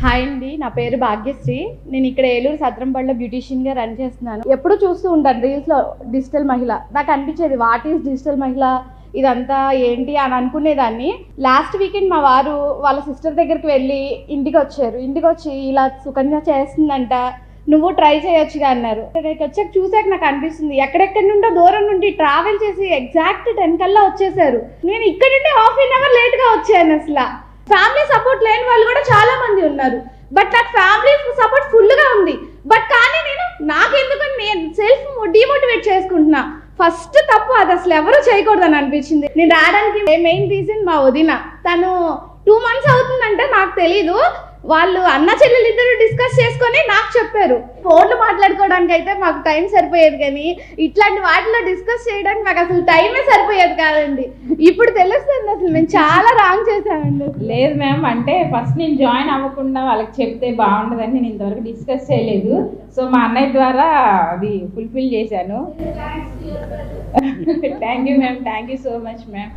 Hi అండి, నా పేరు భాగ్యశ్రీ. నేను ఇక్కడ ఏలూరు సత్రంపల్లిలో బ్యూటీషియన్గా రన్ చేస్తున్నాను. ఎప్పుడు చూస్తూ ఉంటాను రీల్స్లో డిజిటల్ మహిళ. నాకు అనిపించేది వాట్ ఈస్ డిజిటల్ మహిళ, ఇదంతా ఏంటి అని అనుకునేదాన్ని. లాస్ట్ వీకెండ్ మా వారు వాళ్ళ సిస్టర్ దగ్గరికి వెళ్ళి ఇంటికి వచ్చి ఇలా సుకన్య చేస్తుందంట, నువ్వు ట్రై చేయొచ్చుగా అన్నారు. వచ్చాక చూసాక నాకు అనిపిస్తుంది ఎక్కడెక్కడి నుండో దూరం నుండి ట్రావెల్ చేసి ఎగ్జాక్ట్ 10 కల్లా వచ్చేసారు. నేను ఇక్కడ నుండి ½ అవర్ లేట్గా వచ్చాను. అసలు ఫ్యామిలీ సపోర్ట్ లేని వాళ్ళు కూడా చాలా మంది ఉన్నారు. బట్ నాకు ఫ్యామిలీ సపోర్ట్ ఫుల్గా ఉంది. బట్ కానీ నాకెందుకని నేను సెల్ఫ్ డిమోటివేట్ చేసుకుంటున్నా. ఫస్ట్ తప్పు అది అసలు ఎవరు చేయకూడదని అనిపించింది. నేను రావడానికి మెయిన్ రీజన్ మా వదిన. తను 2 months అవుతుందంటే నాకు తెలీదు. వాళ్ళు అన్న చెల్లెలు ఇద్దరు డిస్కస్ చేసుకొని నాకు చెప్పారు. ఫోన్లు మాట్లాడుకోవడానికి అయితే మాకు టైం సరిపోయేది, కానీ ఇట్లాంటి వాటిలో డిస్కస్ చేయడానికి మాకు అసలు టైమే సరిపోయేది కాదండి. ఇప్పుడు తెలుస్తుంది అసలు మేము చాలా రాంగ్ చేసామండి. లేదు మ్యామ్, అంటే ఫస్ట్ నేను జాయిన్ అవ్వకుండా వాళ్ళకి చెప్తే బాగుంటుందని నేను ఇంతవరకు డిస్కస్ చేయలేదు. సో మా అన్నయ్య ద్వారా అది ఫుల్ఫిల్ చేశాను. Thank you ma'am, thank you so much ma'am.